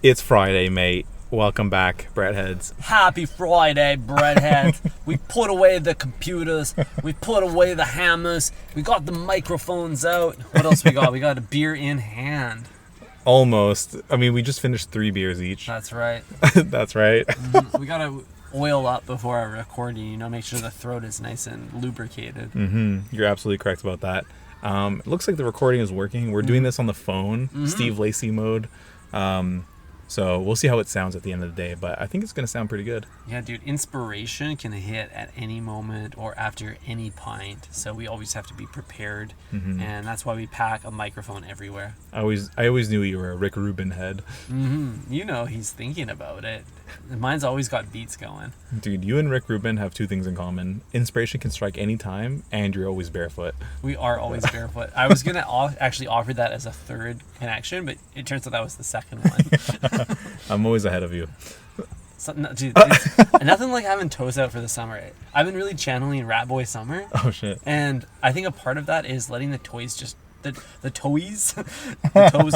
It's Friday, mate. Welcome back, Breadheads. Happy Friday, breadheads. We put away the computers. We put away the hammers. We got the microphones out. What else we got? We got a beer in hand. Almost. I mean, we just finished 3 beers each. That's right. That's right. We got to oil up before our recording, make sure the throat is nice and lubricated. You're absolutely correct about that. It looks like the recording is working. We're doing this on the phone, Steve Lacy mode. So we'll see how it sounds at the end of the day, but I think it's going to sound pretty good. Yeah, dude, inspiration can hit at any moment or after any pint, so we always have to be prepared, and that's why we pack a microphone everywhere. I always knew you were a Rick Rubin head. He's thinking about it. Mine's always got beats going. Dude, you and Rick Rubin have 2 things in common. Inspiration can strike any time, and you're always barefoot. We are always barefoot. I was going to actually offer that as a third connection, but it turns out that was the second one. I'm always ahead of you. So, no, dude, it's nothing like having toes out for the summer. I've been really channeling Rat Boy Summer. Oh, shit. And I think a part of that is letting the toys just... The toes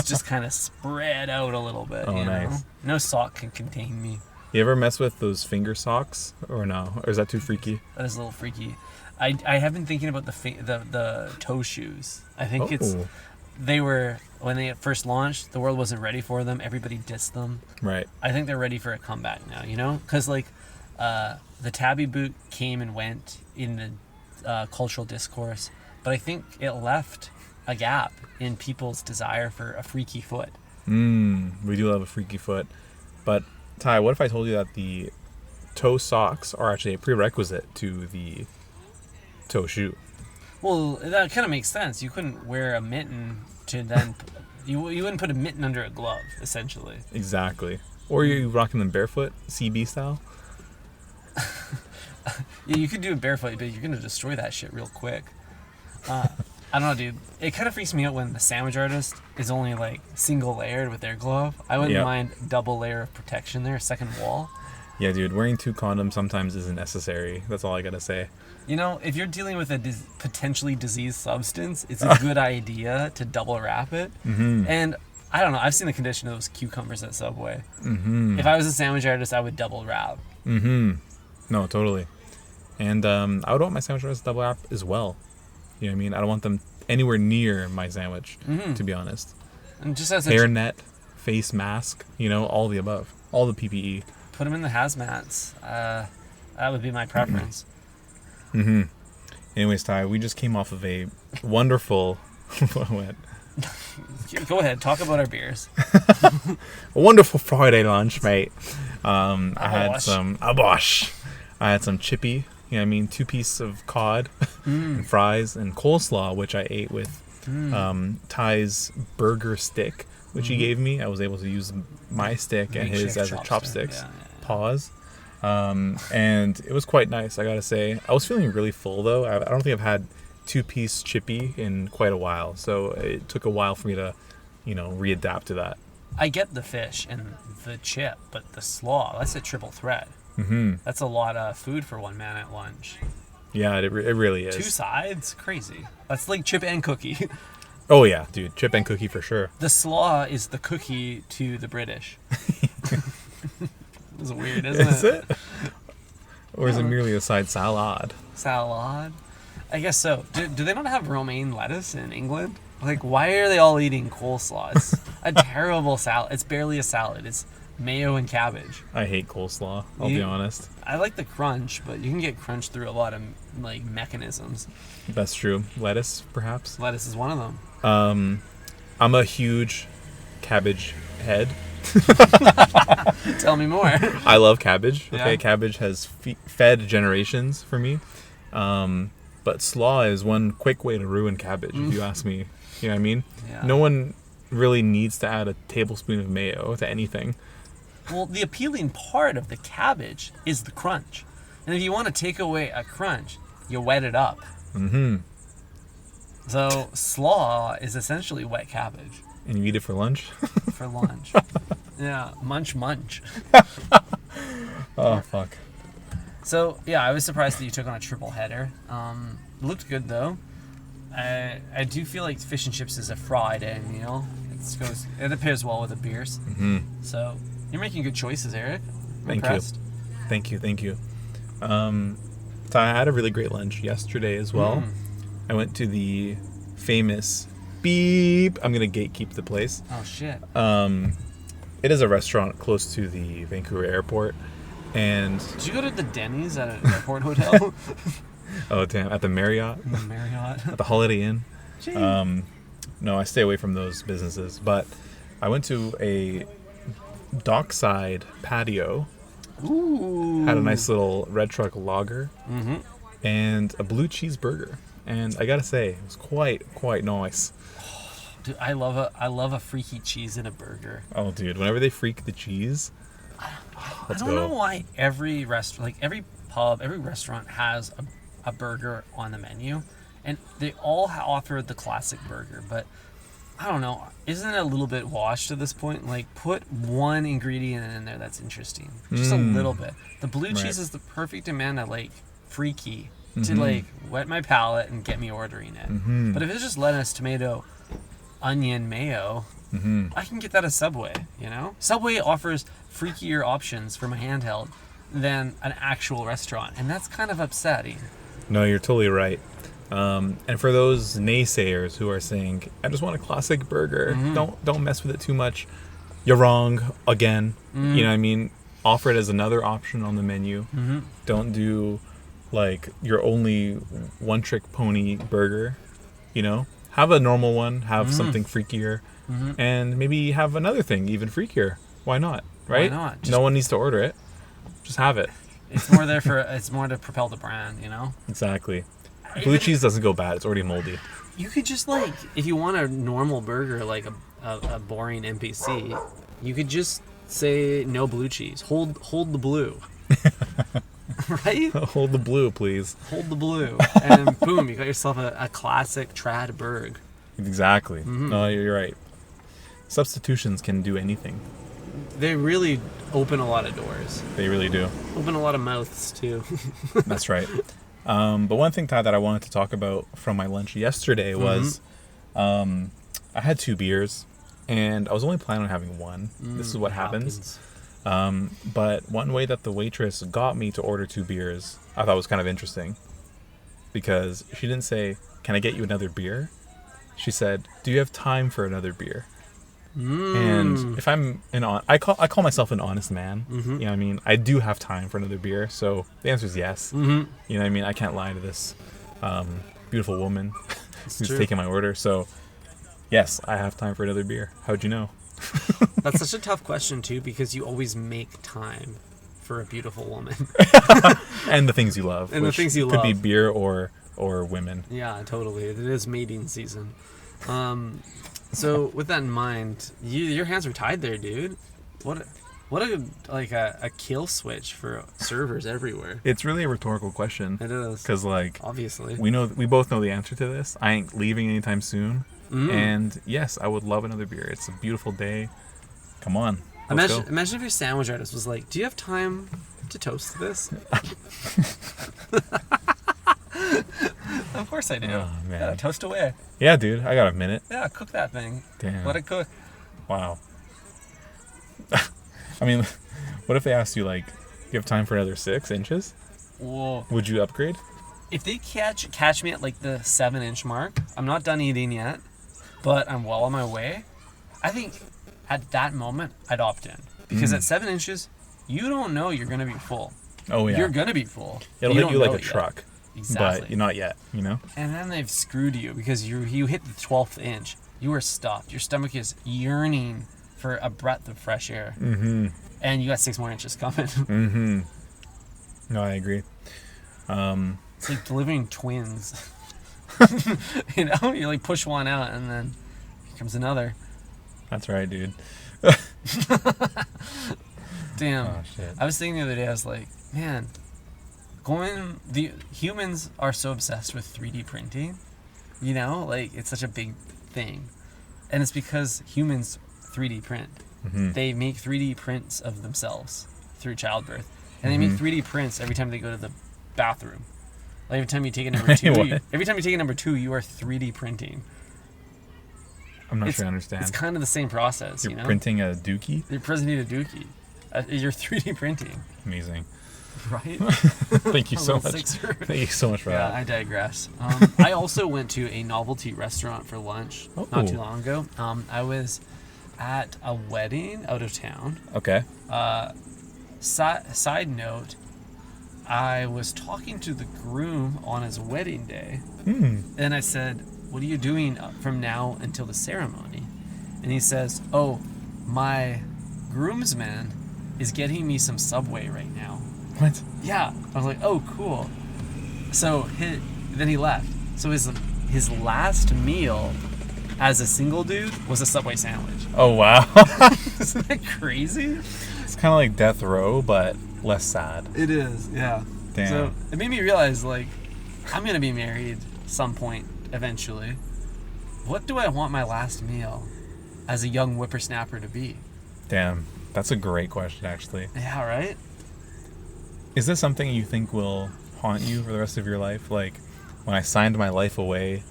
just kind of spread out a little bit. Oh, nice. No sock can contain me. You ever mess with those finger socks or no? Or is that too freaky? That is a little freaky. I have been thinking about the toe shoes. I think they were, when they first launched, the world wasn't ready for them. Everybody dissed them. Right. I think they're ready for a comeback now, Because, the tabby boot came and went in the cultural discourse, but I think it left a gap in people's desire for a freaky foot. We do love a freaky foot. But, Ty, what if I told you that the toe socks are actually a prerequisite to the toe shoe? Well, that kind of makes sense. You couldn't wear a mitten to then... you wouldn't put a mitten under a glove, essentially. Exactly. Or you're rocking them barefoot, CB style? Yeah, you could do it barefoot, but you're going to destroy that shit real quick. I don't know, dude. It kind of freaks me out when the sandwich artist is only, single layered with their glove. I wouldn't mind double layer of protection there, second wall. Yeah, dude. Wearing 2 condoms sometimes isn't necessary. That's all I gotta say. If you're dealing with a potentially diseased substance, it's a good idea to double wrap it. And I don't know. I've seen the condition of those cucumbers at Subway. If I was a sandwich artist, I would double wrap. No, totally. And I would want my sandwich artist double wrap as well. You know what I mean? I don't want them anywhere near my sandwich, to be honest. And just as hairnet, face mask, all the above. All the PPE. Put them in the hazmats. That would be my preference. Anyways, Ty, we just came off of a wonderful... Go ahead, talk about our beers. A wonderful Friday lunch, mate. I had some chippy, 2 pieces of cod and fries and coleslaw, which I ate with Ty's burger stick, which he gave me. I was able to use my stick and his as a chopsticks. Yeah. Pause. And it was quite nice, I gotta say. I was feeling really full, though. I don't think I've had 2-piece chippy in quite a while, so it took a while for me to, readapt to that. I get the fish and the chip, but the slaw, that's a triple threat. That's a lot of food for one man at lunch. Yeah, it really is. 2 sides? Crazy. That's like chip and cookie. Oh, yeah, dude. Chip and cookie for sure. The slaw is the cookie to the British. It's weird, isn't it? Is it? Or is it merely a side salad? Salad? I guess so. Do they not have romaine lettuce in England? Why are they all eating coleslaw? It's a terrible salad. It's barely a salad. It's mayo and cabbage. I hate coleslaw, I'll be honest. I like the crunch, but you can get crunched through a lot of mechanisms. That's true. Lettuce, perhaps? Lettuce is one of them. I'm a huge cabbage head. Tell me more. I love cabbage. Okay, yeah. Cabbage has fed generations for me. But slaw is one quick way to ruin cabbage, if you ask me. You know what I mean? Yeah. No one really needs to add a tablespoon of mayo to anything. Well, the appealing part of the cabbage is the crunch. And if you want to take away a crunch, you wet it up. So slaw is essentially wet cabbage. And you eat it for lunch? For lunch. Yeah, munch. Oh, fuck. So, yeah, I was surprised that you took on a triple header. It looked good, though. I do feel like fish and chips is a Friday meal. It pairs well with the beers. Mm-hmm. So you're making good choices, Eric. I'm Thank impressed. you. Thank you. So I had a really great lunch yesterday as well. I went to the famous Beep. I'm gonna gatekeep the place. Oh shit. It is a restaurant close to the Vancouver airport, and Did you go to the Denny's at an airport hotel? oh damn, at the Marriott, The Marriott. at the Holiday Inn. Gee. No, I stay away from those businesses. But I went to a dockside patio. Ooh. Had a nice little red truck lager Mm-hmm. and a blue cheeseburger. And I gotta say, it was quite nice. Dude, I love a freaky cheese in a burger. Oh, dude, whenever they freak the cheese, let's I don't go. know why every restaurant, like every pub, every restaurant has a burger on the menu, and they all offer the classic burger. But I don't know, isn't it a little bit washed at this point? Like, put one ingredient in there that's interesting, just a little bit. The blue Right. cheese is the perfect amount of like freaky to Mhm. like wet my palate and get me ordering it. Mhm. But if it's just lettuce, tomato, onion, mayo, Mm-hmm. I can get that at Subway, you know? Subway offers freakier options for my handheld than an actual restaurant, and that's kind of upsetting. No, you're totally right. And for those naysayers who are saying, "I just want a classic burger. Don't mess with it too much," you're wrong again. You know what I mean? Offer it as another option on the menu. Don't do like your only one-trick pony burger. You know, have a normal one. Have something freakier, and maybe have another thing even freakier. Why not? Right? Why not? No one needs to order it. Just have it. It's more there for it's more to propel the brand, you know? Exactly. Blue cheese doesn't go bad. It's already moldy. You could just like, if you want a normal burger, like a boring NPC, you could just say no blue cheese. Hold the blue. Right? Hold the blue, please. Hold the blue. And boom, you got yourself a classic trad burg. Exactly. No, you're right. Substitutions can do anything. They really open a lot of doors. They really do. Open a lot of mouths, too. That's right. But one thing, Todd, that I wanted to talk about from my lunch yesterday was I had 2 beers, and I was only planning on having one. This is what happens. But one way that the waitress got me to order 2 beers, I thought was kind of interesting. Because she didn't say, "Can I get you another beer?" She said, "Do you have time for another beer?" And if I'm I call myself an honest man. You know what I mean? I do have time for another beer, so the answer is yes. You know what I mean? I can't lie to this beautiful woman who's true. taking my order. So yes, I have time for another beer. How'd you know? That's such a tough question, too, because you always make time for a beautiful woman. And the things you love. And the which things you could be love. beer or women. Yeah, totally. It is mating season. So with that in mind, your hands are tied there, dude. What a kill switch for servers everywhere. It's really a rhetorical question. It is. Because like Obviously. we both know the answer to this. I ain't leaving anytime soon. And yes, I would love another beer. It's a beautiful day. Come on. Let's go. Imagine if your sandwich artist was like, "Do you have time to toast this?" Of course I do. Oh, man. Yeah, toast away. Yeah, dude. I got a minute. Yeah, cook that thing. Damn. Let it cook. Wow. I mean, what if they asked you, like, you have time for another 6 inches? Whoa. Would you upgrade? If they catch me at like the 7-inch mark, I'm not done eating yet, but I'm well on my way. I think at that moment I'd opt in, because at 7 inches, you don't know you're gonna be full. Oh, yeah. You're gonna be full. It'll You hit you don't like know a it yet. truck. Exactly. But you're not yet, you know? And then they've screwed you because you hit the 12th inch. You are stuffed. Your stomach is yearning for a breath of fresh air. And you got 6 more inches coming. No, I agree. It's like delivering twins. You know, you like push one out and then here comes another. That's right, dude. Damn. Oh, shit. I was thinking the other day, I was like, man, the humans are so obsessed with 3D printing. You know, like it's such a big thing. And it's because humans 3D print. They make 3D prints of themselves through childbirth. And they make 3D prints every time they go to the bathroom. Like every time you take a number 2, What? every time you take a number 2, you are 3D printing. I'm not sure I understand. It's kind of the same process, You're printing a dookie? You're printing a dookie. You're 3D printing. Amazing. Right? Thank you so much. Thank you so much for that. Yeah, I digress. I also went to a novelty restaurant for lunch not too long ago. I was at a wedding out of town. Okay. Side note, I was talking to the groom on his wedding day. And I said, what are you doing from now until the ceremony? And he says, oh, my groomsman is getting me some Subway right now. What? Yeah. I was like, oh, cool. So then he left. So his last meal as a single dude was a Subway sandwich. Oh, wow. Isn't that crazy? It's kind of like death row, but less sad. It is, yeah. Damn. So it made me realize, like, I'm going to be married some point eventually. What do I want my last meal as a young whippersnapper to be? Damn. That's a great question, actually. Yeah, right? Is this something you think will haunt you for the rest of your life? Like, when I signed my life away,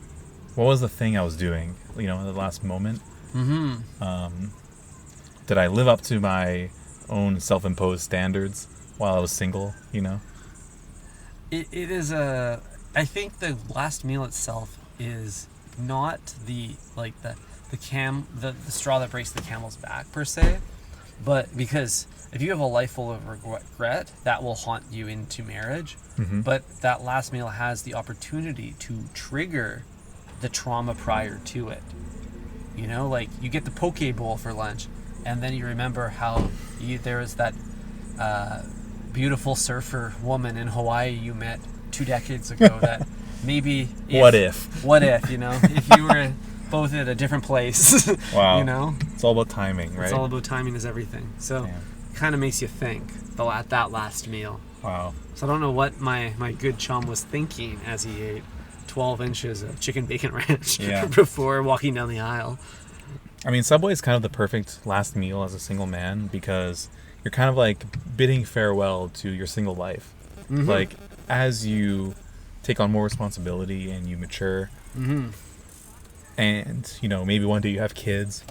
what was the thing I was doing, in the last moment? Did I live up to my own self-imposed standards while I was single, It is I think the last meal itself is not the straw that breaks the camel's back, per se, but because if you have a life full of regret, that will haunt you into marriage. But that last meal has the opportunity to trigger the trauma prior to it. Like you get the poke bowl for lunch, and then you remember how there was that beautiful surfer woman in Hawaii you met 2 decades ago that maybe what if if you were both at a different place. Wow. It's all about timing, right? It's all about timing is everything. So it kind of makes you think at that last meal. Wow. So I don't know what my good chum was thinking as he ate 12 inches of chicken bacon ranch before walking down the aisle. I mean, Subway is kind of the perfect last meal as a single man because you're kind of like bidding farewell to your single life. Like, as you take on more responsibility and you mature, and, maybe one day you have kids,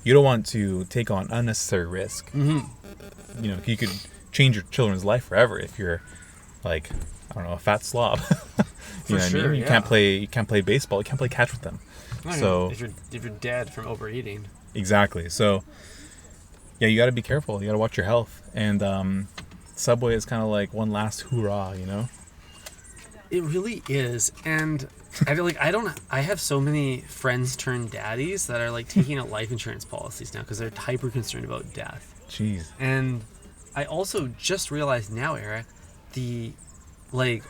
you don't want to take on unnecessary risk. You could change your children's life forever if you're, like, I don't know, a fat slob. You know what I mean? You can't play baseball. You can't play catch with them. So if you're dead from overeating. Exactly. So yeah, you got to be careful. You got to watch your health. And Subway is kind of like one last hoorah, It really is. And I feel like I have so many friends turned daddies that are like taking out life insurance policies now because they're hyper concerned about death. Jeez. And I also just realized now, Eric,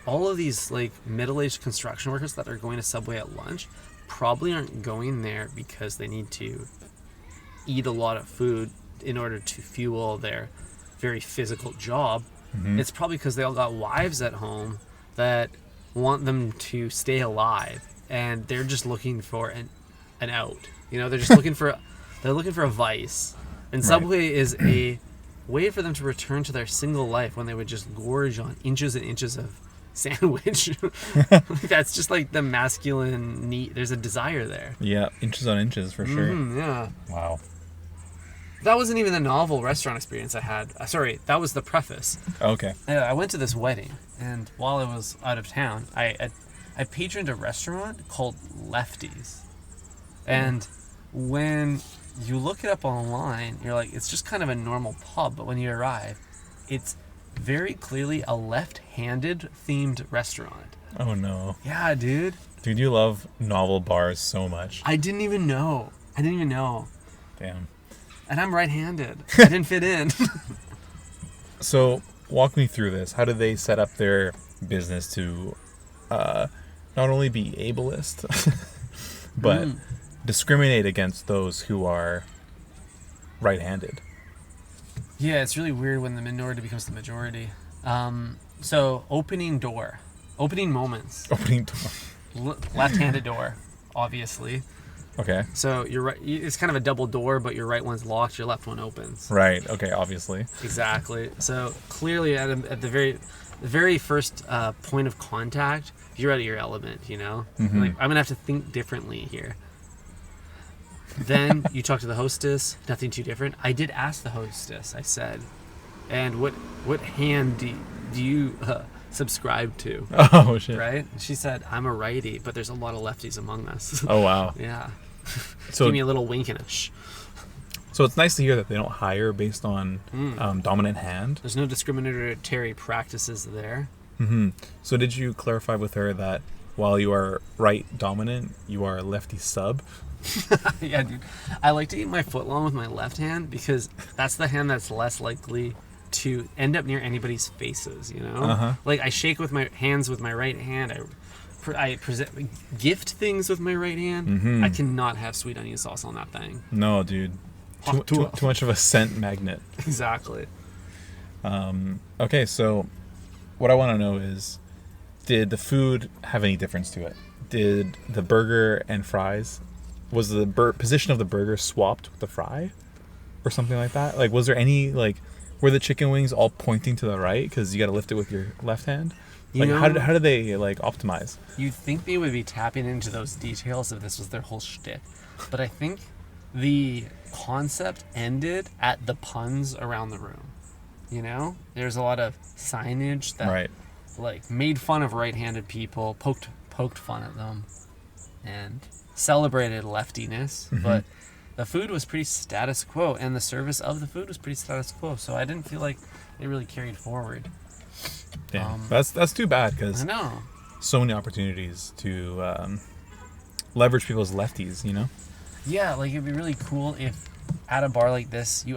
all of these middle-aged construction workers that are going to Subway at lunch probably aren't going there because they need to eat a lot of food in order to fuel their very physical job. It's probably because they all got wives at home that want them to stay alive, and they're just looking for an out. They're just looking for a vice. And Subway is a way for them to return to their single life when they would just gorge on inches and inches of sandwich. That's just like the masculine need. There's a desire there. Yeah, inches on inches for sure. Yeah. Wow. That wasn't even the novel restaurant experience I had. Sorry, that was the preface. Okay. I went to this wedding, and while I was out of town, I patroned a restaurant called Lefties. And when you look it up online, you're like, it's just kind of a normal pub, but when you arrive, it's very clearly a left-handed themed restaurant. Oh no. Yeah, dude. Dude, you love novel bars so much. I didn't even know. Damn. And I'm right-handed. I didn't fit in. So, walk me through this. How did they set up their business to not only be ableist, but discriminate against those who are right-handed? Yeah, it's really weird when the minority becomes the majority. So, opening moments. Opening door. Left-handed door, obviously. Okay. So you're right. It's kind of a double door, but your right one's locked. Your left one opens. Right. Okay. Obviously. Exactly. So clearly, at the very first point of contact, you're out of your element. Like, I'm gonna have to think differently here. Then you talk to the hostess. Nothing too different. I did ask the hostess. I said, "And what hand do you subscribe to?" Oh shit! Right? She said, "I'm a righty, but there's a lot of lefties among us." Oh wow! Yeah. So give me a little wink and a shh. So it's nice to hear that they don't hire based on dominant hand. There's no discriminatory practices there. Mm-hmm. So did you clarify with her that while you are right dominant, you are lefty sub? Yeah, dude. I like to eat my footlong with my left hand because that's the hand that's less likely to end up near anybody's faces, you know? Uh-huh. Like, I shake with my hands with my right hand. I gift things with my right hand. Mm-hmm. I cannot have sweet onion sauce on that thing. No, dude. Too much of a scent magnet. Exactly. Okay, so what I want to know is, did the food have any difference to it? Did the burger and fries, was the position of the burger swapped with the fry or something like that? Like, was there any, like, were the chicken wings all pointing to the right because you got to lift it with your left hand? Like, how did they, like, optimize? You'd think they would be tapping into those details if this was their whole shtick. But I think the concept ended at the puns around the room. You know? There's a lot of signage that, like, made fun of right-handed people, poked fun at them, and celebrated leftiness. Mm-hmm. But the food was pretty status quo, and the service of the food was pretty status quo. So I didn't feel like it really carried forward. Damn. That's too bad, because I know so many opportunities to leverage people's lefties, you know? Yeah, like, it'd be really cool if at a bar like this you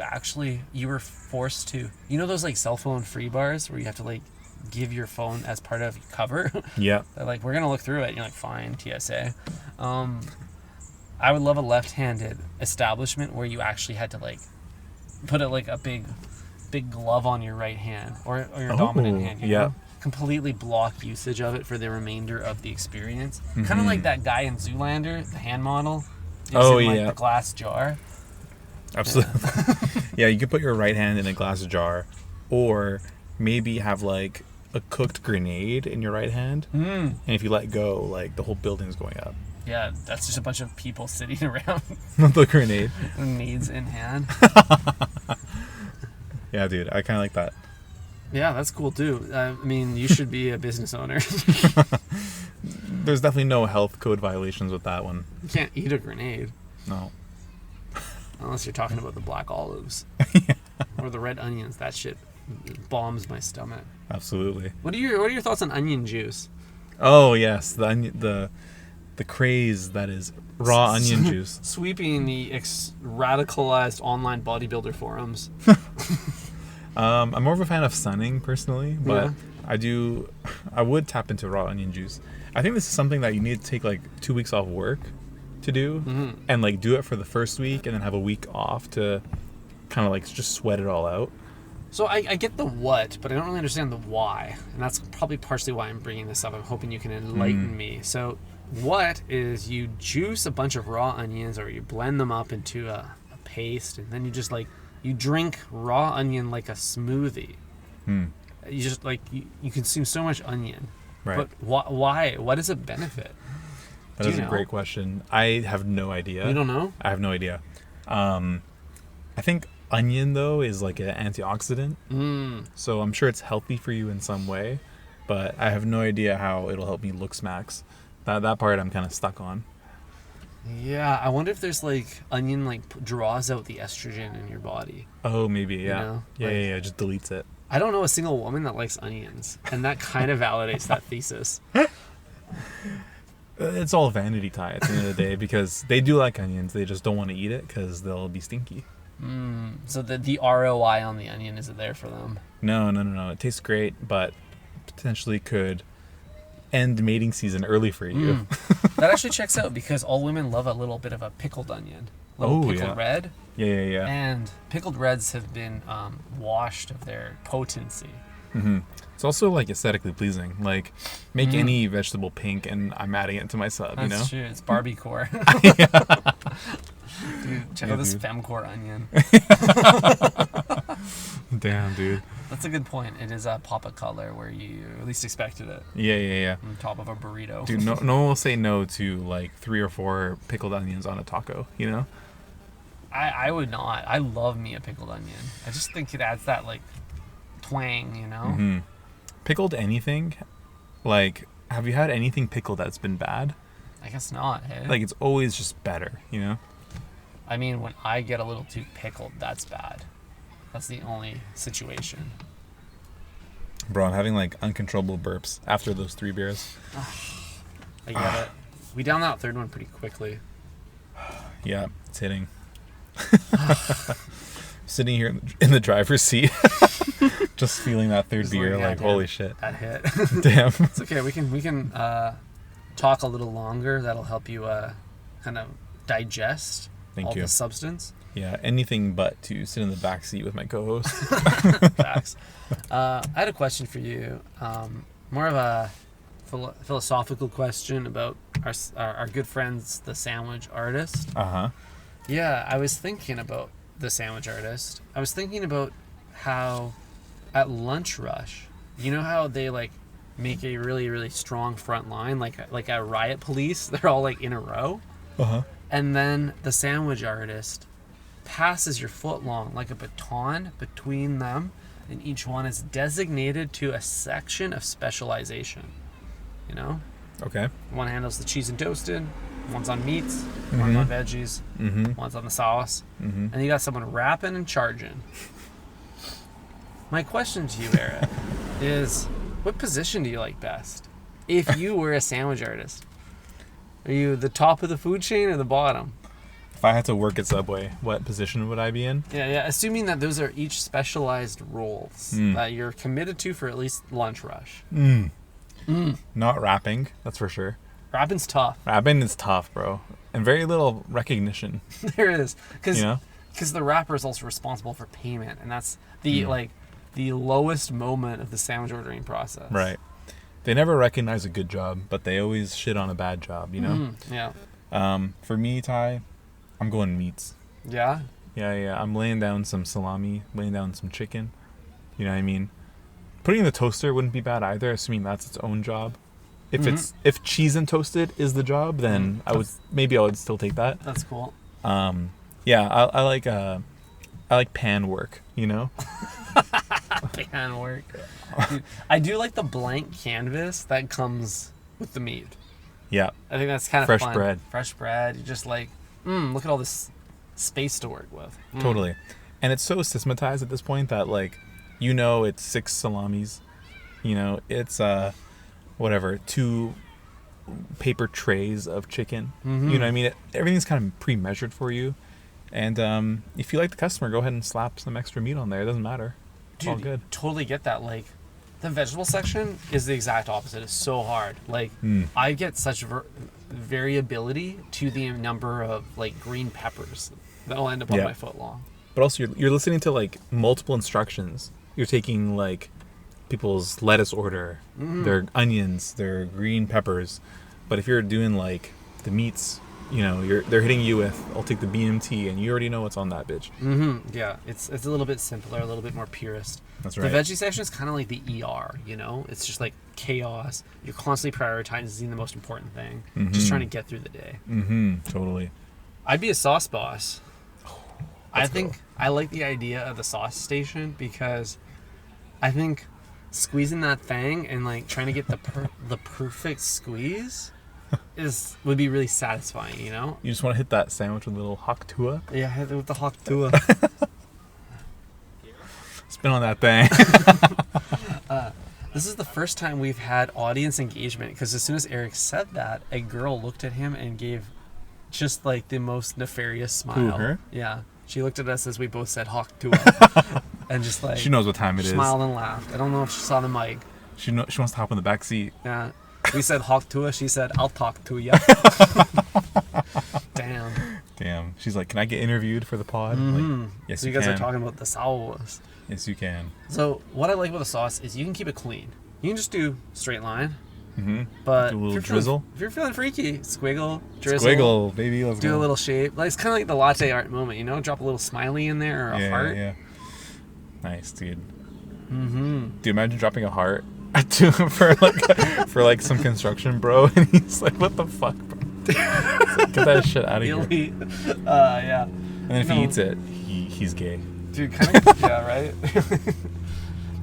were forced to, you know, those, like, cell phone free bars where you have to, like, give your phone as part of cover? Yeah. They're like, we're gonna look through it, and you're like, fine, TSA. I would love a left-handed establishment where you actually had to, like, put a big glove on your right hand or your dominant hand, you know? Completely block usage of it for the remainder of the experience. Mm-hmm. Kind of like that guy in Zoolander, the hand model. The glass jar. Absolutely. Yeah, you could put your right hand in a glass jar, or maybe have, like, a cooked grenade in your right hand, and if you let go, like, the whole building's going up. Yeah, that's just a bunch of people sitting around. The grenade. Grenades in hand. Yeah, dude, I kind of like that. Yeah, that's cool too. I mean, you should be a business owner. There's definitely no health code violations with that one. You can't eat a grenade. No. Unless you're talking about the black olives. Or the red onions. That shit bombs my stomach. Absolutely. What are your thoughts on onion juice? Oh yes, the craze that is raw onion juice. Sweeping the radicalized online bodybuilder forums. I'm more of a fan of sunning personally, but I would tap into raw onion juice. I think this is something that you need to take, like, 2 weeks off work to do, and, like, do it for the first week and then have a week off to kind of, like, just sweat it all out. So I get the what, but I don't really understand the why, and that's probably partially why I'm bringing this up. I'm hoping you can enlighten me. So what is, you juice a bunch of raw onions, or you blend them up into a paste, and then you just, like, you drink raw onion like a smoothie. You just, like, you consume so much onion. Right. But why? What is a benefit? That is a great question. I have no idea. You don't know? I have no idea. I think onion, though, is like an antioxidant. So I'm sure it's healthy for you in some way, but I have no idea how it'll help me look smacks. That part I'm kind of stuck on. Yeah, I wonder if there's, like, onion, like, draws out the estrogen in your body. Oh, maybe, yeah. You know? Yeah, just deletes it. I don't know a single woman that likes onions, and that kind of validates that thesis. It's all vanity tie at the end of the day, because they do like onions, they just don't want to eat it because they'll be stinky. So the ROI on the onion isn't there for them? No. It tastes great, but potentially could end mating season early for you. That actually checks out, because all women love a little bit of a pickled onion. Pickled red. Yeah. And pickled reds have been washed of their potency. It's also, like, aesthetically pleasing. Like, make any vegetable pink and I'm adding it to my sub, you know? That's true. It's Barbie-core. Dude, check out this Femcore onion. Damn, dude. That's a good point. It is a pop of color where you at least expected it. Yeah. On top of a burrito. Dude, no one will say no to like 3 or 4 pickled onions on a taco, you know? I would not. I love me a pickled onion. I just think it adds that like twang, you know? Mm-hmm. Pickled anything? Like, have you had anything pickled that's been bad? I guess not, hey? Like, it's always just better, you know? I mean, when I get a little too pickled, that's bad. That's the only situation. Bro, I'm having like uncontrollable burps after those 3 beers. I get it. We downed that third one pretty quickly. Yeah, it's hitting. Sitting here in the driver's seat, just feeling that third beer, like, holy shit. That hit. Damn. It's okay. We can talk a little longer. That'll help you kind of digest the substance. Yeah, anything but to sit in the back seat with my co-host. Facts. I had a question for you. More of a philosophical question about our good friends, the sandwich artist. Uh-huh. Yeah, I was thinking about the sandwich artist. I was thinking about how at lunch rush, you know how they like make a really, really strong front line, like a riot police? They're all like in a row. Uh-huh. And then the sandwich artist passes your foot long like a baton between them, and each one is designated to a section of specialization. You know? Okay. One handles the cheese and toasted, one's on meats, one's on veggies, one's on the sauce, and you got someone rapping and charging. My question to you, Eric, is what position do you like best? If you were a sandwich artist, are you the top of the food chain or the bottom? If I had to work at Subway, what position would I be in? Yeah. Assuming that those are each specialized roles that you're committed to for at least lunch rush. Not rapping, that's for sure. Rapping's tough. Rapping is tough, bro. And very little recognition. There is. Because you know? the rapper is also responsible for payment, and that's the the lowest moment of the sandwich ordering process. Right. They never recognize a good job, but they always shit on a bad job, you know? Yeah. For me, Ty, I'm going meats. Yeah? Yeah. I'm laying down some salami, laying down some chicken. You know what I mean? Putting in the toaster wouldn't be bad either, assuming that's its own job. If cheese and toasted is the job, then I would still take that. That's cool. Yeah, I like pan work, you know? Pan work. Dude, I do like the blank canvas that comes with the meat. Yeah. I think that's kind of fresh fun. bread. Fresh bread. You're just like, look at all this space to work with. Totally. And it's so systematized at this point that, like, you know, it's 6 salamis. You know, it's 2 paper trays of chicken. You know what I mean? Everything's kind of pre-measured for you. And if you like the customer, go ahead and slap some extra meat on there. It doesn't matter. It's Dude, all good. Totally get that. Like, the vegetable section is the exact opposite. It's so hard. Like, I get such variability to the number of, like, green peppers that'll end up on my foot long. But also, you're listening to, like, multiple instructions. You're taking, like, people's lettuce order, their onions, their green peppers. But if you're doing, like, the meats, you know, they're hitting you with, I'll take the BMT, and you already know what's on that bitch. Yeah, it's a little bit simpler, a little bit more purist. That's right. The veggie section is kind of like the ER, you know? It's just like chaos. You're constantly prioritizing the most important thing. Just trying to get through the day. Totally. I'd be a sauce boss. I think I like the idea of the sauce station because I think squeezing that thing and like trying to get the perfect squeeze would be really satisfying, you know? You just want to hit that sandwich with a little hok tua. Yeah, hit it with the hok tua. Spin on that thing. This is the first time we've had audience engagement because as soon as Eric said that, a girl looked at him and gave just like the most nefarious smile. Who, her? Yeah. She looked at us as we both said hok tua. And just like... She knows what time it is. Smiled and laughed. I don't know if she saw the mic. She wants to hop in the back seat. Yeah. We said hok tua. She said, I'll talk to ya. Damn. She's like, can I get interviewed for the pod? Like, yes, so you guys are talking about the sauce. Yes, you can. So what I like about the sauce is you can keep it clean. You can just do straight line. But do a little drizzle. If you're feeling freaky, squiggle, drizzle. Squiggle, baby. Let's do go. a little shape. Like, it's kind of like the latte art moment, you know? Drop a little smiley in there or a heart. Yeah. Nice, dude. Do you imagine dropping a heart for like some construction bro, and he's like, "What the fuck, bro? Like, get that shit out of here." Yeah. And then if he eats it, he's gay. Dude, kind of. Yeah, right.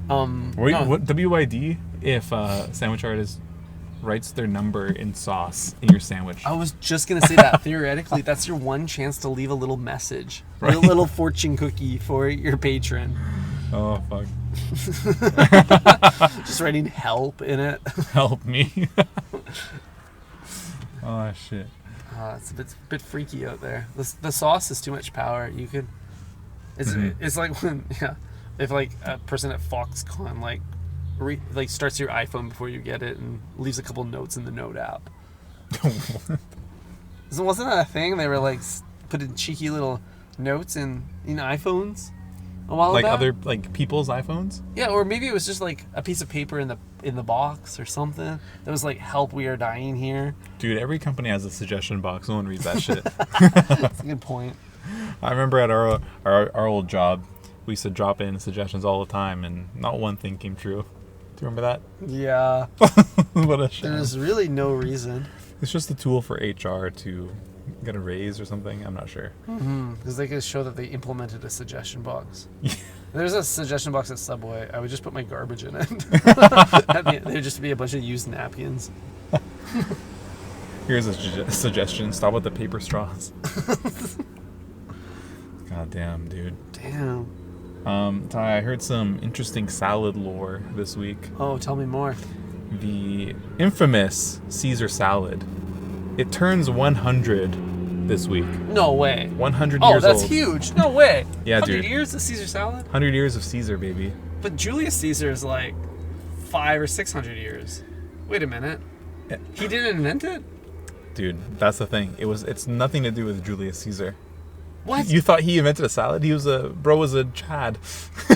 What WYD if sandwich artist writes their number in sauce in your sandwich? I was just gonna say that. Theoretically, that's your one chance to leave a little message, right? A little fortune cookie for your patron. Oh fuck! Just writing "help" in it. Help me. Oh shit. It's a bit freaky out there. The sauce is too much power. You could. It's like when if like a person at Foxconn like starts your iPhone before you get it and leaves a couple notes in the note app. So wasn't that a thing? They were like putting cheeky little notes in iPhones a while back. Like other like people's iPhones? Yeah, or maybe it was just like a piece of paper in the box or something that was like, "Help, we are dying here." Dude, every company has a suggestion box. No one reads that shit. That's a good point. I remember at our old job, we used to drop in suggestions all the time, and not one thing came true. Do you remember that? Yeah. What a shame. There's really no reason. It's just a tool for HR to get a raise or something. I'm not sure. Because they could show that they implemented a suggestion box. There's a suggestion box at Subway. I would just put my garbage in it. There'd just be a bunch of used napkins. Here's a suggestion. Stop with the paper straws. God damn, dude. Damn. Ty, I heard some interesting salad lore this week. Oh, tell me more. The infamous Caesar salad. It turns 100 this week. No way. 100 Oh, years old. that's huge. No way. Yeah, 100 dude. years of Caesar salad? 100 years of Caesar, baby. But Julius Caesar is like 500 or 600 years. Wait a minute. He didn't invent it? Dude, that's the thing. It's nothing to do with Julius Caesar. What? You thought he invented a salad? He was a Chad.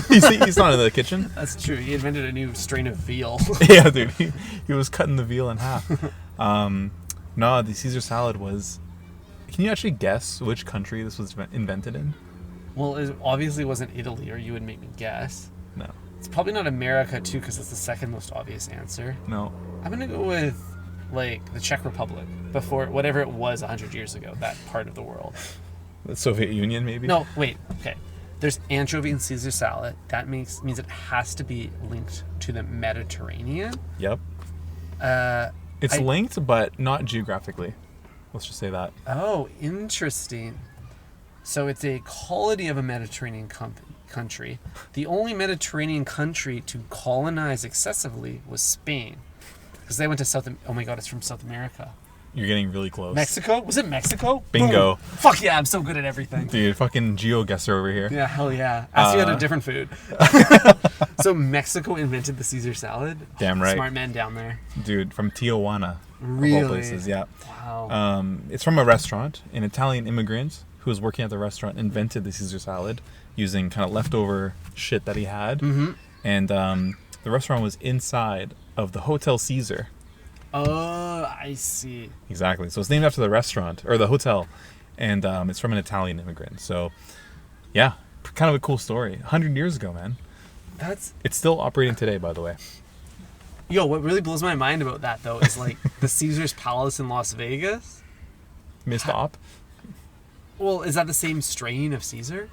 he's not in the kitchen. That's true. He invented a new strain of veal. Yeah, dude. He was cutting the veal in half. No, the Caesar salad was... Can you actually guess which country this was invented in? Well, it obviously wasn't Italy, or you would make me guess. No. It's probably not America, too, because it's the second most obvious answer. No. I'm going to go with, like, the Czech Republic, before whatever it was 100 years ago, that part of the world. The Soviet Union, maybe? No, wait. Okay. There's anchovy in Caesar salad. That means it has to be linked to the Mediterranean. Yep. It's linked, but not geographically. Let's just say that. Oh, interesting. So it's a colony of a Mediterranean country. The only Mediterranean country to colonize excessively was Spain. Because they went to oh my god, it's from South America. You're getting really close. Mexico? Was it Mexico? Bingo. Boom. Fuck yeah, I'm so good at everything. Dude, fucking GeoGuessr over here. Yeah, hell yeah. Asked you had a different food. So Mexico invented the Caesar salad? Damn right. Smart man down there. Dude, from Tijuana. Really? Of all places, yeah. Wow. It's from a restaurant. An Italian immigrant who was working at the restaurant invented the Caesar salad using kind of leftover shit that he had. Mm-hmm. And the restaurant was inside of the Hotel Caesar. Oh, I see. Exactly. So it's named after the restaurant, or the hotel. And it's from an Italian immigrant. So, yeah, kind of a cool story. 100 years ago, man. It's still operating today, by the way. Yo, what really blows my mind about that, though, is like the Caesar's Palace in Las Vegas. Missed op? Well, is that the same strain of Caesar?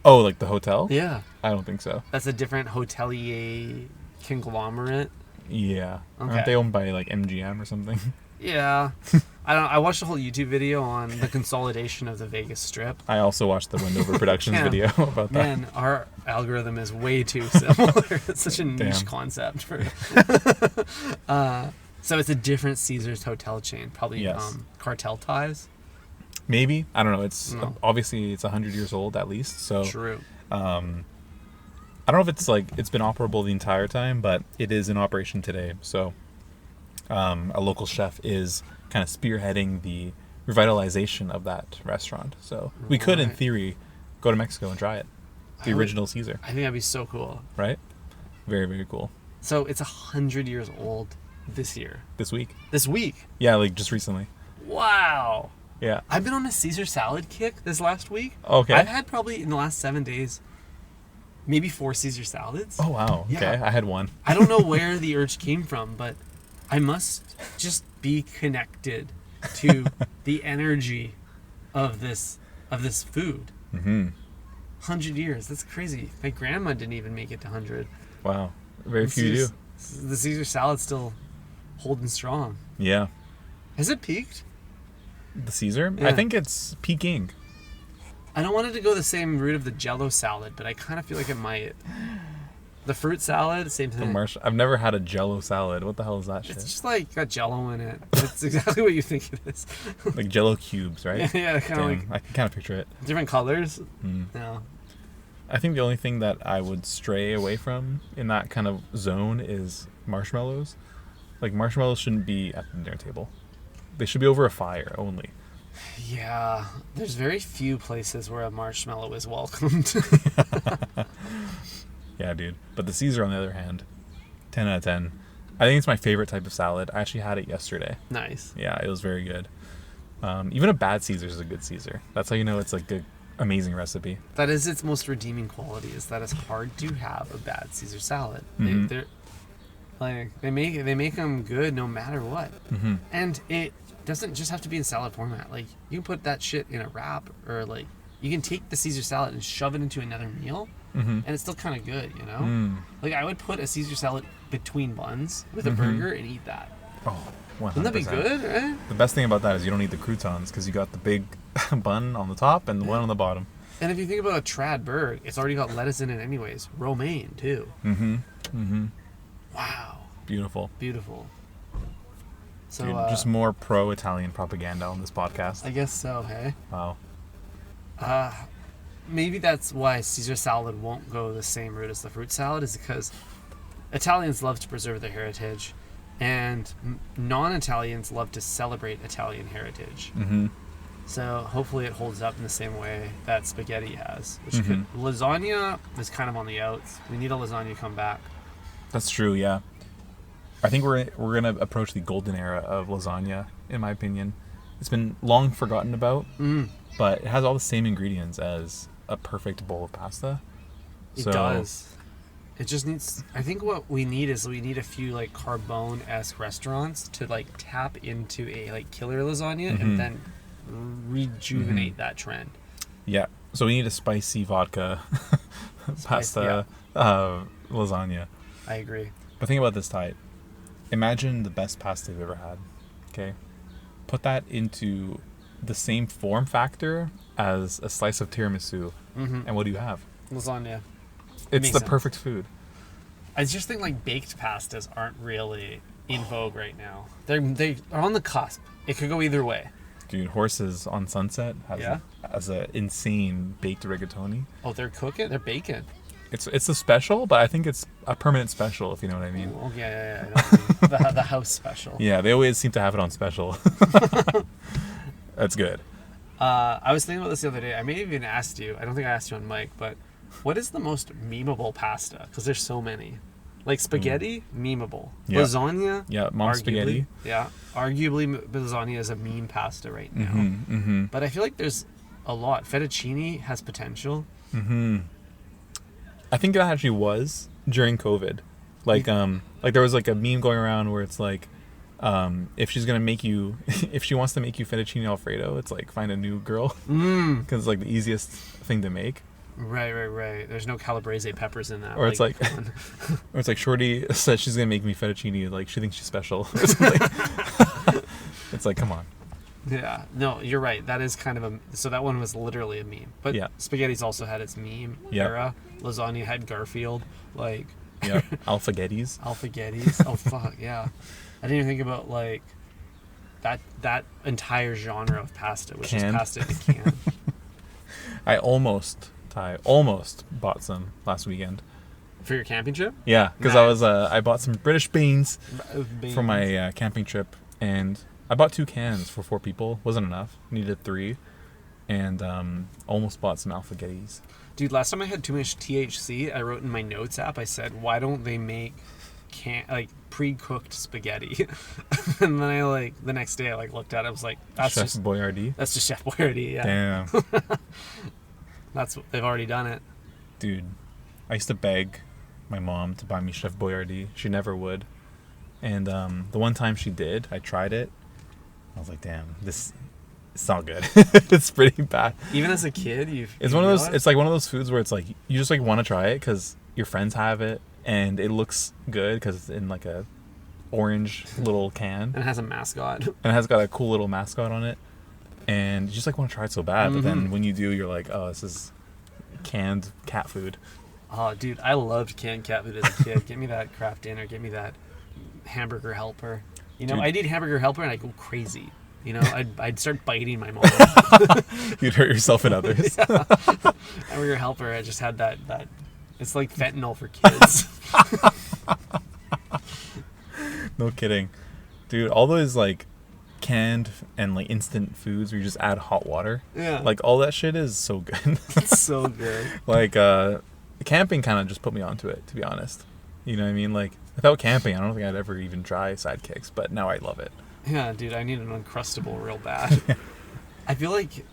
Oh, like the hotel? Yeah. I don't think so. That's a different hotelier conglomerate. Yeah. Okay. Aren't they owned by like MGM or something? Yeah. I don't know. I watched a whole YouTube video on the consolidation of the Vegas Strip. I also watched the Wendover Productions video about that. Man, our algorithm is way too similar. It's such a niche concept for. So it's a different Caesar's hotel chain, probably cartel ties. Maybe, I don't know. It's obviously it's 100 years old at least. So true. I don't know if it's been operable the entire time, but it is in operation today. So a local chef is kind of spearheading the revitalization of that restaurant. So we could, in theory, go to Mexico and try it. The original Caesar. I think that'd be so cool. Right? Very, very cool. So it's 100 years old this year. This week. This week? Yeah, like just recently. Wow. Yeah. I've been on a Caesar salad kick this last week. Okay. I've had probably in the last 7 days maybe 4 Caesar salads. Oh wow. Yeah. Okay, I had one. I don't know where the urge came from, but I must just be connected to the energy of this food. 100 years. That's crazy. My grandma didn't even make it to 100. Wow. Very few do. The Caesar salad's still holding strong. Yeah. Has it peaked? The Caesar? Yeah. I think it's peaking. I don't want it to go the same route of the Jello salad, but I kind of feel like it might. The fruit salad, same thing. I've never had a Jello salad. What the hell is that shit? It's just like got Jello in it. It's exactly what you think it is. Like Jello cubes, right? Yeah, kind of like. I can kind of picture it. Different colors. No. I think the only thing that I would stray away from in that kind of zone is marshmallows. Like, marshmallows shouldn't be at the dinner table. They should be over a fire only. Yeah, there's very few places where a marshmallow is welcomed. Yeah, dude. But the Caesar, on the other hand, 10 out of 10. I think it's my favorite type of salad. I actually had it yesterday. Nice. Yeah, it was very good. Even a bad Caesar is a good Caesar. That's how you know it's like an amazing recipe. That is its most redeeming quality, is that it's hard to have a bad Caesar salad. Mm-hmm. They make them good no matter what. Mm-hmm. And it doesn't just have to be in salad format. Like, you can put that shit in a wrap, or like you can take the Caesar salad and shove it into another meal, and it's still kind of good, you know? Like, I would put a Caesar salad between buns with a burger and eat that. Oh, 100%. Wouldn't that be good, right? The best thing about that is you don't need the croutons because you got the big bun on the top and the one on the bottom. And if you think about a trad burger, it's already got lettuce in it anyways. Romaine, too. Wow. Beautiful. So, dude, just more pro-Italian propaganda on this podcast. I guess so, hey? Wow. Maybe that's why Caesar salad won't go the same route as the fruit salad, is because Italians love to preserve their heritage, and non-Italians love to celebrate Italian heritage. So hopefully it holds up in the same way that spaghetti has. Which lasagna is kind of on the outs. We need a lasagna to come back. That's true, yeah. I think we're gonna approach the golden era of lasagna, in my opinion. It's been long forgotten about, but it has all the same ingredients as a perfect bowl of pasta. It does. It just needs. I think what we need is we need a few like Carbone-esque restaurants to like tap into a like killer lasagna and then rejuvenate that trend. Yeah. So we need a spicy vodka pasta lasagna. I agree. But think about this, Ty. Imagine the best pasta you've ever had. Okay. Put that into the same form factor as a slice of tiramisu, and what do you have? Lasagna. It's the perfect food. I just think like baked pastas aren't really in vogue right now. They are on the cusp. It could go either way. Dude, Horses on Sunset has a insane baked rigatoni. Oh, they're cooking? They're baking. It's a special, but I think it's a permanent special, if you know what I mean. Oh, yeah. I know what you mean. The house special. Yeah, they always seem to have it on special. That's good. I was thinking about this the other day. I may have even asked you. I don't think I asked you on mic, but what is the most memeable pasta? Because there's so many. Like spaghetti, memeable. Yeah. Lasagna, yeah, mom's spaghetti. Yeah, arguably lasagna is a meme pasta right now. But I feel like there's a lot. Fettuccine has potential. I think it actually was during COVID. Like there was like a meme going around where it's like, if she's gonna make you, if she wants to make you fettuccine alfredo, it's like find a new girl, because it's like the easiest thing to make. Right. There's no calabrese peppers in that. Or it's like or it's like Shorty said she's gonna make me fettuccine, like she thinks she's special. It's like, come on. Yeah, no, you're right. That is kind of so that one was literally a meme. But spaghetti's also had its meme era. Lasagna had Garfield, like Alphagettis. Oh fuck, yeah. I didn't even think about like that entire genre of pasta, which is pasta in a can. I almost bought some last weekend. For your camping trip? Yeah, because I bought some British beans for my camping trip, and I bought 2 cans for 4 people. Wasn't enough. Needed 3, and almost bought some Alphagettis. Dude, last time I had too much THC, I wrote in my notes app. I said, "Why don't they make pre-cooked spaghetti?" And then I the next day I looked at it. I was like, "That's Chef just Boyardee." That's just Chef Boyardee. Yeah. Damn. They've already done it, dude. I used to beg my mom to buy me Chef Boyardee. She never would. And the one time she did, I tried it. I was like, damn, it's not good. It's pretty bad. Even as a kid, it's one of those. It's like one of those foods where it's like you just like want to try it because your friends have it and it looks good because it's in like a orange little can. And it has a mascot. And it has got a cool little mascot on it. And you just like want to try it so bad, but then when you do, you're like, oh, this is canned cat food. Oh, dude, I loved canned cat food as a kid. Give me that Kraft Dinner. Give me that Hamburger Helper. You know, dude. I'd eat Hamburger Helper and I'd go crazy. You know, I'd start biting my mom. You'd hurt yourself and others. Yeah. Hamburger Helper, I just had that. It's like fentanyl for kids. No kidding. Dude, all those like canned and like instant foods where you just add hot water. Yeah. Like all that shit is so good. It's so good. Like camping kind of just put me onto it, to be honest. You know what I mean? Like without camping, I don't think I'd ever even try sidekicks, but now I love it. Yeah, dude, I need an Uncrustable real bad. I feel like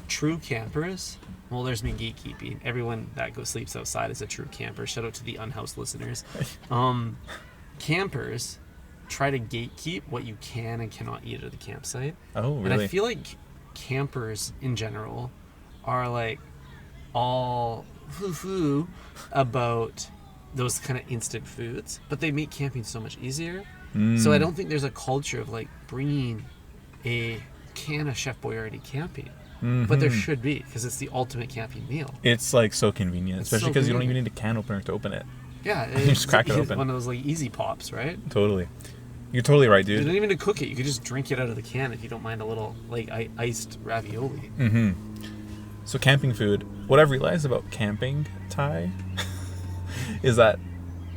true campers, well, there's me gatekeeping. Everyone that sleeps outside is a true camper. Shout out to the unhoused listeners. Campers try to gatekeep what you can and cannot eat at the campsite. Oh, really? And I feel like campers in general are like all foo-foo about those kind of instant foods, but they make camping so much easier. So I don't think there's a culture of like bringing a can of Chef Boyardee camping. But there should be, because it's the ultimate camping meal. It's like so convenient, especially because you don't even need a can opener to open it. Yeah, you just crack it open. One of those like easy pops, right? Totally. You're totally right, dude. You don't even need to cook it. You could just drink it out of the can if you don't mind a little like iced ravioli. So camping food, what I've realized about camping, Ty, is that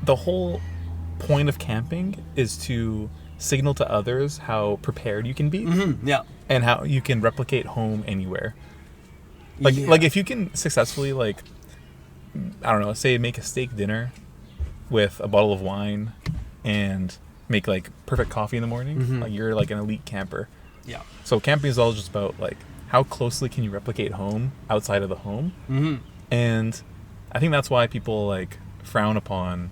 the whole point of camping is to signal to others how prepared you can be. Yeah. And how you can replicate home anywhere. Like if you can successfully like, I don't know, say make a steak dinner with a bottle of wine and make like perfect coffee in the morning, like you're like an elite camper. Yeah. So camping is all just about like how closely can you replicate home outside of the home. And I think that's why people like frown upon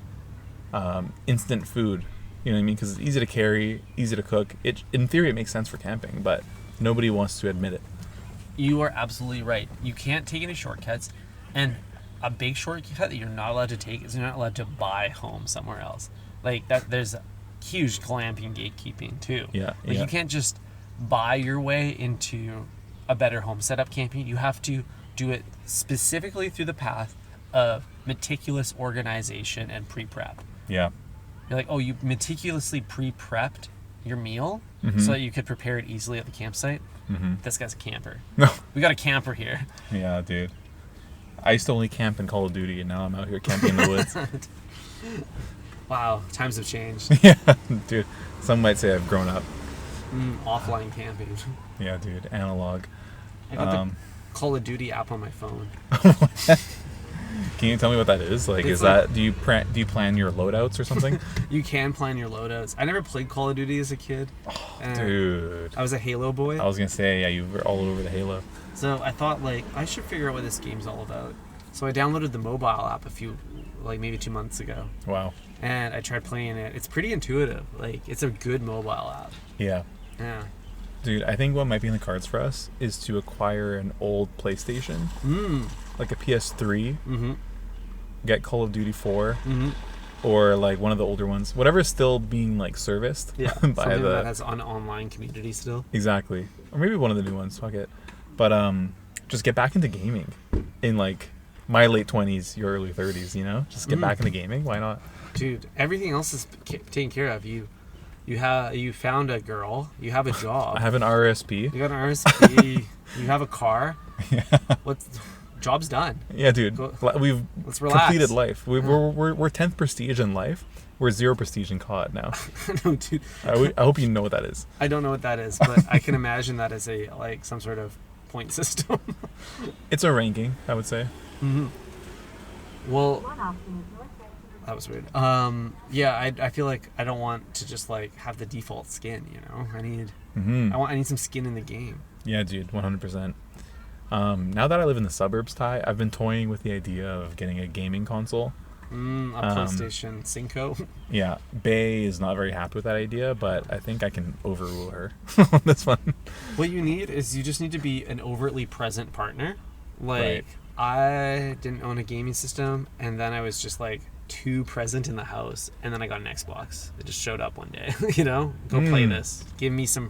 instant food. You know what I mean? Because it's easy to carry, easy to cook. In theory, it makes sense for camping, but nobody wants to admit it. You are absolutely right. You can't take any shortcuts. And a big shortcut that you're not allowed to take is you're not allowed to buy home somewhere else. Like that, there's huge glamping gatekeeping too. Yeah. Like you can't just buy your way into a better home setup camping. You have to do it specifically through the path of meticulous organization and pre-prep. Yeah. You're like, oh, you meticulously pre-prepped your meal so that you could prepare it easily at the campsite. This guy's a camper. No. We got a camper here. Yeah, dude. I used to only camp in Call of Duty, and now I'm out here camping in the woods. Wow, times have changed. Yeah, dude. Some might say I've grown up. Offline camping. Yeah, dude. Analog. I got the Call of Duty app on my phone. Can you tell me what that is? Like, it's do you plan your loadouts or something? You can plan your loadouts. I never played Call of Duty as a kid. Dude. I was a Halo boy. I was gonna say, yeah, you were all over the Halo. So I thought, like, I should figure out what this game's all about. So I downloaded the mobile app maybe 2 months ago. Wow. And I tried playing it. It's pretty intuitive. Like, it's a good mobile app. Yeah. Yeah. Dude, I think what might be in the cards for us is to acquire an old PlayStation. Like a PS3. Get Call of Duty 4. Or like one of the older ones. Whatever's still being like serviced. Yeah. by that has an online community still. Exactly. Or maybe one of the new ones. Fuck it. But just get back into gaming in like my late 20s, your early 30s, you know? Just get back into gaming. Why not? Dude, everything else is taken care of. You found a girl. You have a job. I have an RSP. You got an RSP. You have a car. Yeah. Job's done. Yeah, dude. We've completed life. We're 10th prestige in life. We're 0 prestige in COD now. No, dude. I hope you know what that is. I don't know what that is, but I can imagine that as some sort of point system. It's a ranking, I would say. Well, that was weird. Yeah, I feel like I don't want to just like have the default skin. You know, I need some skin in the game. Yeah, dude, 100%. Now that I live in the suburbs, Ty, I've been toying with the idea of getting a gaming console. A PlayStation 5. Yeah, Bay is not very happy with that idea, but I think I can overrule her on this one. What you need is you just need to be an overtly present partner. Like, Right. I didn't own a gaming system, and then I was just like too present in the house, and then I got an Xbox. It just showed up one day. Go play this. Give me some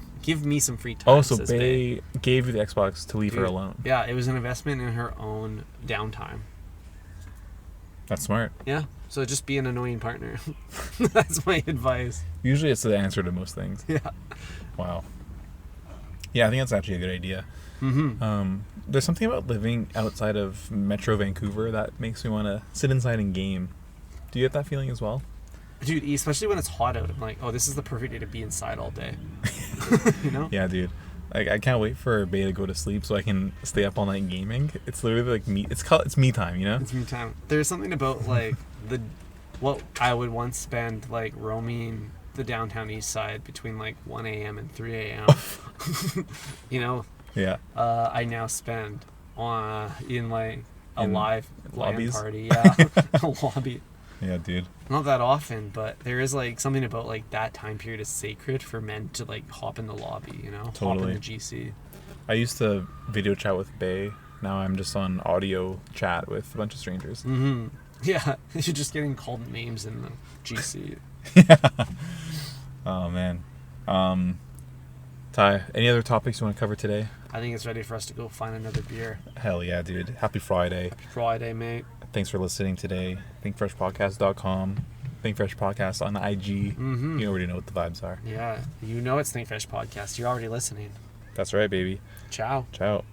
free time. Oh, so says Bay gave you the Xbox to leave her Dude, alone. Yeah, it was an investment in her own downtime. That's smart. Yeah, so just be an annoying partner. That's my advice. Usually it's the answer to most things. Yeah. Wow. Yeah, I think that's actually a good idea. There's something about living outside of Metro Vancouver that makes me want to sit inside and game. Do you get that feeling as well? Dude, especially when it's hot out, I'm like, oh, this is the perfect day to be inside all day. Yeah, dude. Like, I can't wait for Bay to go to sleep so I can stay up all night gaming. It's literally like me. It's me time, you know? It's me time. There's something about like what I would once spend like roaming the downtown east side between like 1 a.m. and 3 a.m. Yeah. I now spend in like a live lobbies? LAN party. Yeah, a lobby. Yeah, dude. Not that often, but there is like something about like that time period is sacred for men to like hop in the lobby, hop Totally. in the GC. I used to video chat with Bay. Now I'm just on audio chat with a bunch of strangers. Mm-hmm. Yeah, you're just getting called names in the GC. Yeah. Oh, man. Ty, any other topics you want to cover today? I think it's ready for us to go find another beer. Hell yeah, dude. Happy Friday. Friday, mate. Thanks for listening today. ThinkFreshPodcast.com. ThinkFresh Podcast on IG. Mm-hmm. You already know what the vibes are. Yeah, it's Think Fresh Podcast. You're already listening. That's right, baby. Ciao. Ciao.